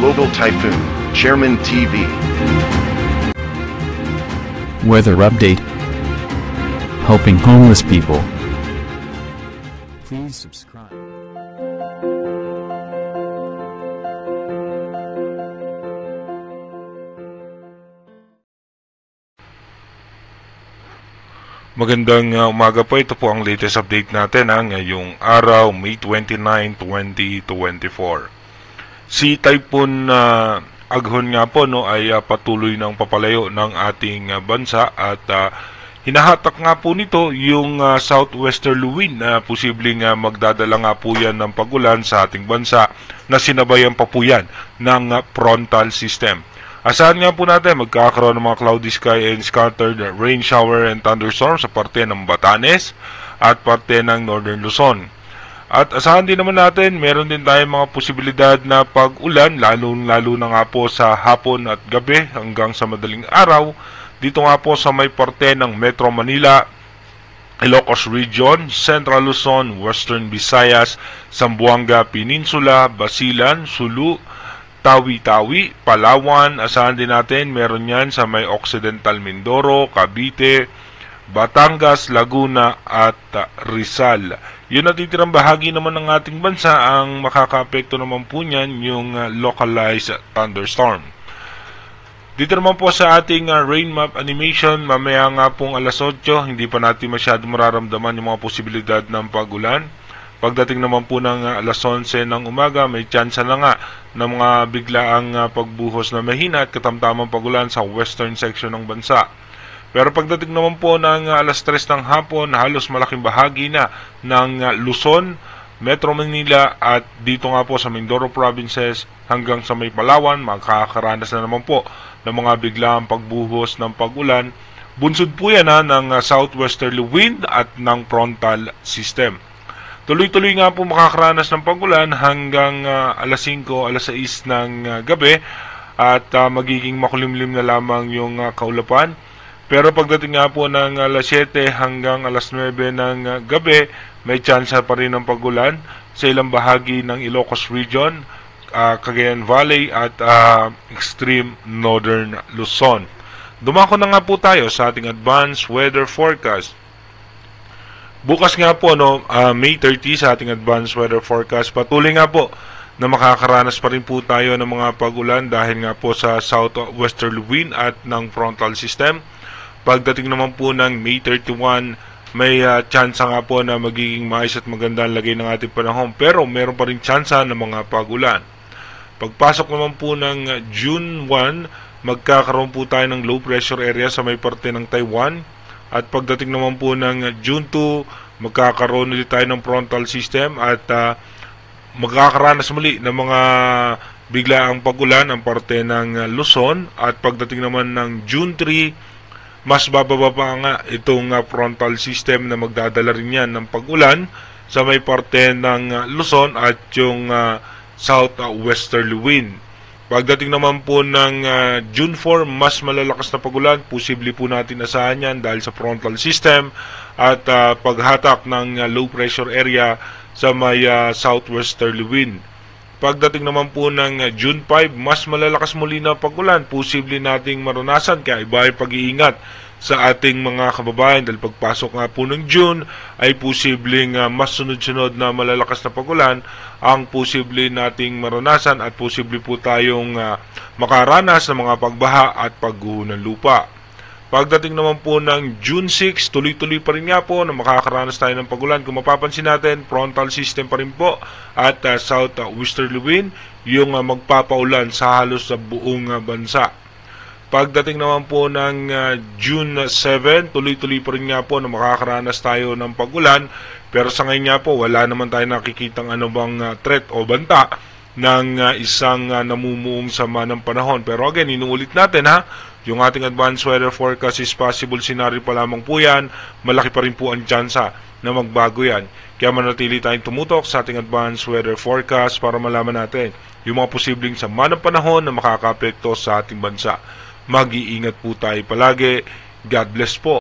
Global Typhoon, Chairman TV. Weather update. Helping homeless people. Please subscribe. Magandang umaga po. Ito po ang latest update natin ngayong araw, May 29, 2024. Si Typhoon Aghon nga po ay patuloy ng papalayo ng ating bansa at hinahatak nga po nito yung southwesterly wind na posibleng magdadala nga po yan ng pagulan sa ating bansa na sinabayan pa po yan ng frontal system. Asahan nga po natin magkakaroon ng mga cloudy sky and scattered rain shower and thunderstorms sa parte ng Batanes at parte ng Northern Luzon. At asahan din naman natin meron din tayong mga posibilidad na pag-ulan lalo na nga po sa hapon at gabi hanggang sa madaling araw dito nga po sa may parte ng Metro Manila, Ilocos Region, Central Luzon, Western Visayas, Zamboanga Peninsula, Basilan, Sulu, Tawi-Tawi, Palawan. Asahan din natin meron yan sa may Occidental Mindoro, Cavite, Batangas, Laguna at Rizal. Yun natitirang bahagi naman ng ating bansa ang makaka-apekto naman po niyan yung localized thunderstorm. Dito naman po sa ating rain map animation, mamaya nga pong alas 8, hindi pa natin masyado mararamdaman yung mga posibilidad ng pag-ulan. Pagdating naman po ng alas 11 ng umaga, may tsansa na nga ng mga biglaang pagbuhos na mahina at katamtamang pagulan sa western section ng bansa. Pero pagdating naman po ng alas 3 ng hapon, halos malaking bahagi na ng Luzon, Metro Manila at dito nga po sa Mindoro provinces hanggang sa may Palawan, makakaranas na naman po ng mga biglaang pagbuhos ng pagulan. Bunsod po yan ng southwesterly wind at ng frontal system. Tuloy-tuloy nga po makakaranas ng pagulan hanggang alas 5, alas 6 ng gabi at magiging makulimlim na lamang yung kaulapan. Pero pagdating nga po ng alas 7 hanggang alas 9 ng gabi, may tsansa pa rin ng pagulan sa ilang bahagi ng Ilocos Region, Cagayan Valley at extreme northern Luzon. Dumako na nga po tayo sa ating advanced weather forecast. Bukas nga po, May 30 sa ating advanced weather forecast, patuloy nga po na makakaranas pa rin po tayo ng mga pagulan dahil nga po sa southwesterly wind at ng frontal system. Pagdating naman po ng May 31, may tsansa nga po na magiging maayos at maganda ang lagay ng ating panahon, pero meron pa rin tsansa ng mga pagulan. Pagpasok naman po ng June 1, magkakaroon po tayo ng low pressure area sa may parte ng Taiwan. At pagdating naman po ng June 2, magkakaroon ulit tayo ng frontal system at magkakaranas muli ng mga biglaang pagulan ang parte ng Luzon. At pagdating naman ng June 3, mas bababa pa nga itong frontal system na magdadala rin yan ng pagulan sa may parte ng Luzon at yung southwesterly wind. Pagdating naman po ng June 4, mas malalakas na pagulan, posible po natin asahan yan dahil sa frontal system at paghatak ng low pressure area sa may southwesterly wind. Pagdating naman po ng June 5, mas malalakas muli na pagulan, posible nating maranasan, kaya iba ay pag-iingat sa ating mga kababayan dahil pagpasok nga po ng June ay posibleng mas sunod-sunod na malalakas na pagulan ang posible nating maranasan at posible po tayong makaranas ng mga pagbaha at pagguho ng lupa. Pagdating naman po ng June 6, tuloy-tuloy pa rin nga po na makakaranas tayo ng pagulan. Kung mapapansin natin, frontal system pa rin po at southwesterly wind yung magpapaulan sa halos sa buong bansa. Pagdating naman po ng June 7, tuloy-tuloy pa rin nga po na makakaranas tayo ng pagulan. Pero sa ngayon nga po, wala naman tayo nakikitang anumang threat o banta ng isang namumuong sama ng panahon. Pero again, inuulit natin yung ating advanced weather forecast is possible scenario pa lamang po yan. Malaki pa rin po ang tsansa na magbago yan. Kaya manatili tayong tumutok sa ating advanced weather forecast para malaman natin yung mga posibleng sama ng panahon na makaka-apekto sa ating bansa. Mag-iingat po tayo palagi. God bless po.